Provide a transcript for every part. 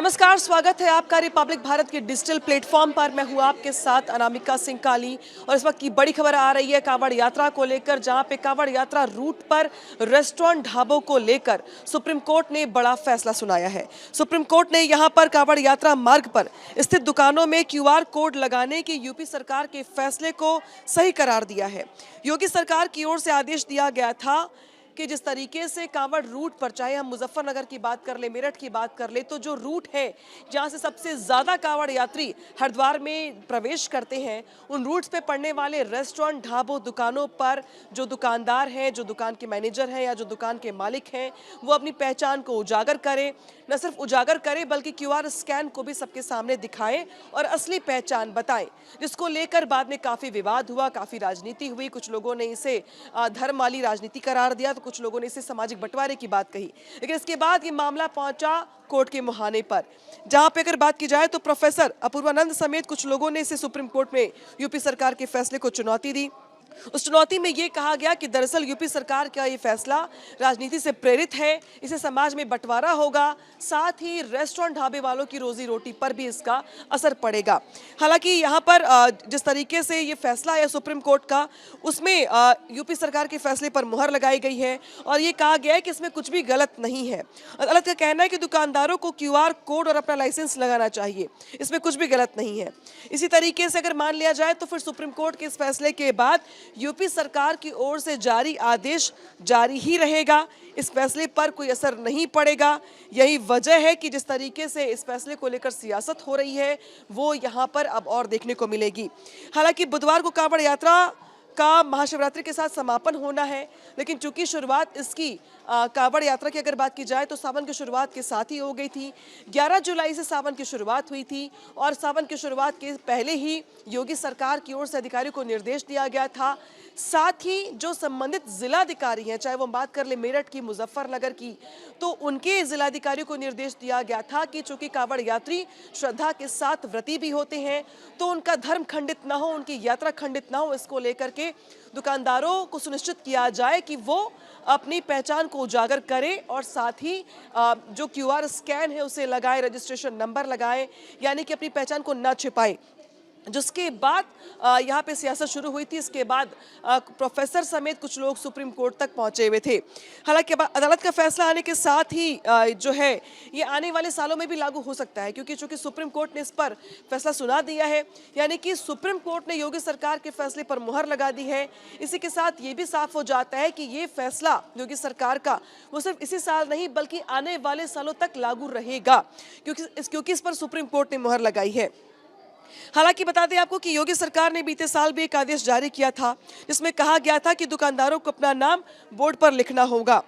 नमस्कार, स्वागत है आपका रिपब्लिक भारत के डिजिटल प्लेटफॉर्म पर। मैं हूं आपके साथ अनामिका सिंह काली और इस वक्त की बड़ी खबर आ रही है कांवड़ यात्रा को लेकर, जहां पे कांवड़ यात्रा रूट पर रेस्टोरेंट ढाबों को लेकर सुप्रीम कोर्ट ने बड़ा फैसला सुनाया है। सुप्रीम कोर्ट ने यहां पर कांवड़ यात्रा मार्ग पर स्थित दुकानों में क्यूआर कोड लगाने के यूपी सरकार के फैसले को सही करार दिया है। योगी सरकार की ओर से आदेश दिया गया था कि जिस तरीके से कांवड़ रूट पर, चाहे हम मुजफ्फरनगर की बात कर ले, मेरठ की बात कर ले, तो जो रूट है जहां से सबसे ज्यादा कांवड़ यात्री हरिद्वार में प्रवेश करते हैं, उन रूट्स पे पड़ने वाले रेस्टोरेंट, ढाबों, दुकानों पर जो दुकानदार हैं, जो दुकान के मैनेजर हैं या जो दुकान के मालिक हैं, वो अपनी पहचान को उजागर करें। न सिर्फ उजागर करें बल्कि क्यूआर स्कैन को भी सबके सामने दिखाएं और असली पहचान बताएं, जिसको लेकर बाद में काफी विवाद हुआ, काफी राजनीति हुई। कुछ लोगों ने इसे धर्म वाली राजनीति करार दिया, तो कुछ लोगों ने इसे सामाजिक बंटवारे की बात कही। लेकिन इसके बाद ये मामला पहुंचा कोर्ट के मुहाने पर, जहां पे अगर बात की जाए तो प्रोफेसर अपूर्वानंद समेत कुछ लोगों ने इसे सुप्रीम कोर्ट में यूपी सरकार के फैसले को चुनौती दी। उस चुनौती में यह कहा गया कि दरअसल यूपी सरकार का ये फैसला राजनीति से प्रेरित है, इसे समाज में बंटवारा होगा, साथ ही रेस्टोरेंट ढाबे वालों की रोजी रोटी पर भी इसका असर पड़ेगा। हालांकि यहाँ पर जिस तरीके से ये फैसला है सुप्रीम कोर्ट का, उसमें यूपी सरकार के फैसले पर मुहर लगाई गई है और ये कहा गया है कि इसमें कुछ भी गलत नहीं है। अदालत का कहना है कि दुकानदारों को क्यूआर कोड और अपना लाइसेंस लगाना चाहिए, इसमें कुछ भी गलत नहीं है। इसी तरीके से अगर मान लिया जाए तो फिर सुप्रीम कोर्ट के इस फैसले के बाद यूपी सरकार की ओर से जारी आदेश जारी ही रहेगा, इस फैसले पर कोई असर नहीं पड़ेगा। यही वजह है कि जिस तरीके से इस फैसले को लेकर सियासत हो रही है वो यहां पर अब और देखने को मिलेगी। हालांकि बुधवार को कांवड़ यात्रा का महाशिवरात्रि के साथ समापन होना है, लेकिन चूंकि शुरुआत इसकी कांवड़ यात्रा की अगर बात की जाए तो सावन की शुरुआत के साथ ही हो गई थी। 11 जुलाई से सावन की शुरुआत हुई थी और सावन की शुरुआत के पहले ही योगी सरकार की ओर से अधिकारियों को निर्देश दिया गया था। साथ ही जो संबंधित जिलाधिकारी हैं, चाहे वो बात कर ले मेरठ की, मुजफ्फरनगर की, तो उनके जिलाधिकारियों को निर्देश दिया गया था कि चूंकि कांवड़ यात्री श्रद्धा के साथ व्रती भी होते हैं, तो उनका धर्म खंडित ना हो, उनकी यात्रा खंडित ना हो, इसको लेकर के दुकानदारों को सुनिश्चित किया जाए कि वो अपनी पहचान को उजागर करें और साथ ही जो क्यूआर स्कैन है उसे लगाएं, रजिस्ट्रेशन नंबर लगाएं, यानी कि अपनी पहचान को न छिपाएं। जिसके बाद यहाँ पे सियासत शुरू हुई थी। इसके बाद प्रोफेसर समेत कुछ लोग सुप्रीम कोर्ट तक पहुंचे हुए थे। हालांकि अदालत का फैसला आने के साथ ही जो है ये आने वाले सालों में भी लागू हो सकता है, क्योंकि चूंकि सुप्रीम कोर्ट ने इस पर फैसला सुना दिया है, यानी कि सुप्रीम कोर्ट ने योगी सरकार के फैसले पर मुहर लगा दी है। इसी के साथ ये भी साफ हो जाता है कि ये फैसला योगी सरकार का वो सिर्फ इसी साल नहीं बल्कि आने वाले सालों तक लागू रहेगा, क्योंकि इस पर सुप्रीम कोर्ट ने मुहर लगाई है। हालांकि बता दें आपको कि योगी सरकार ने बीते साल भी एक आदेश जारी किया था, जिसमें कहा गया था कि दुकानदारों को अपना नाम बोर्ड पर लिखना होगा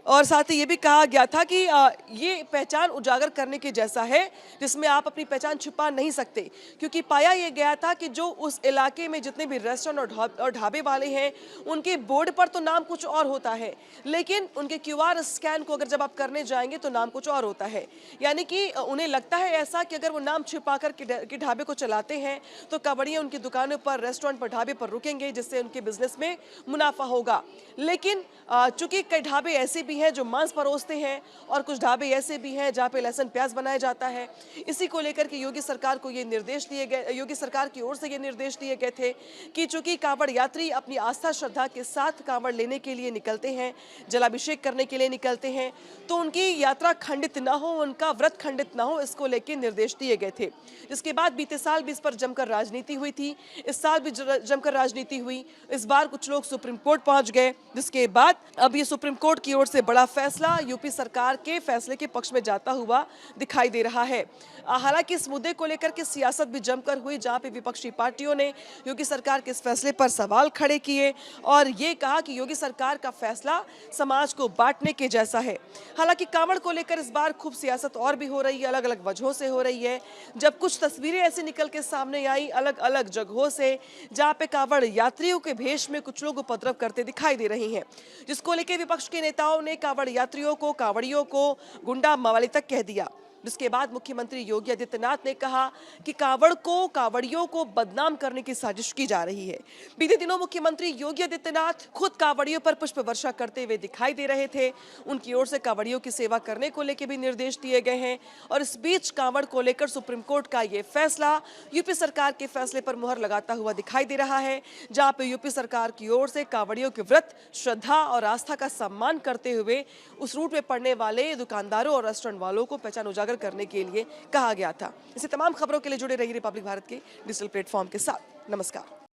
और साथ ही ये भी कहा गया था कि ये पहचान उजागर करने के जैसा है, जिसमें आप अपनी पहचान छुपा नहीं सकते, क्योंकि पाया ये गया था कि जो उस इलाके में जितने भी रेस्टोरेंट और ढाबे वाले हैं उनके बोर्ड पर तो नाम कुछ और होता है, लेकिन उनके क्यूआर स्कैन को अगर जब आप करने जाएंगे तो नाम कुछ और होता है। यानी कि उन्हें लगता है ऐसा कि अगर वो नाम छिपा कर के ढाबे को चलाते हैं तो कांवड़िया उनकी दुकानों पर, रेस्टोरेंट पर, ढाबे पर रुकेंगे, जिससे उनके बिजनेस में मुनाफा होगा। लेकिन चूंकि कई ढाबे ऐसे भी हैं जो मांस परोसते हैं और कुछ ढाबे ऐसे भी हैं जहां पे लहसुन प्याज बनाया जाता है। इसी को लेकर के योगी सरकार को ये निर्देश दिए गए, योगी सरकार की ओर से ये निर्देश दिए गए थे कि चूंकि कांवड़ यात्री अपनी आस्था श्रद्धा के साथ कांवड़ लेने के लिए निकलते हैं, जलाभिषेक करने के लिए निकलते हैं, तो उनकी यात्रा खंडित ना हो, उनका व्रत खंडित ना हो, इसको लेकर निर्देश दिए गए थे। जिसके बाद बीते साल भी इस पर जमकर राजनीति हुई थी, इस साल भी जमकर राजनीति हुई। इस बार कुछ लोग सुप्रीम कोर्ट पहुंच गए, जिसके बाद अब ये सुप्रीम कोर्ट की ओर से बड़ा फैसला यूपी सरकार के फैसले के पक्ष में जाता हुआ दिखाई दे रहा है। हालांकि इस मुद्दे को लेकर के सियासत भी जमकर हुई, जहां पे विपक्षी पार्टियों ने योगी सरकार के इस फैसले पर सवाल खड़े किए और ये कहा कि योगी सरकार का फैसला समाज को बांटने के जैसा है। हालांकि कांवड़ को लेकर इस बार खूब सियासत और भी हो रही है, अलग अलग वजहों से हो रही है। जब कुछ तस्वीरें ऐसी निकल के सामने आई अलग अलग जगहों से, जहां पे कांवड़ यात्रियों के भेष में कुछ लोग उपद्रव करते दिखाई दे रहे हैं, जिसको लेकर विपक्ष के नेताओं ने कांवड़ यात्रियों को, कांवड़ियों को गुंडा मवाली तक कह दिया। जिसके बाद मुख्यमंत्री योगी आदित्यनाथ ने कहा कि कांवड़ियों को बदनाम करने की साजिश की जा रही है। बीते दिनों मुख्यमंत्री योगी आदित्यनाथ खुद कांवड़ियों पर पुष्प वर्षा करते हुए दिखाई दे रहे थे। उनकी ओर से कांवड़ियों की सेवा करने को लेकर भी निर्देश दिए गए हैं। और इस बीच कांवड़ को लेकर सुप्रीम कोर्ट का ये फैसला यूपी सरकार के फैसले पर मुहर लगाता हुआ दिखाई दे रहा है, जहां पे यूपी सरकार की ओर से कांवड़ियों के व्रत, श्रद्धा और आस्था का सम्मान करते हुए उस रूट में पड़ने वाले दुकानदारों और रेस्टोरेंट वालों को पहचान उजागर करने के लिए कहा गया था। इसी तमाम खबरों के लिए जुड़े रहिए रिपब्लिक भारत के डिजिटल प्लेटफॉर्म के साथ। नमस्कार।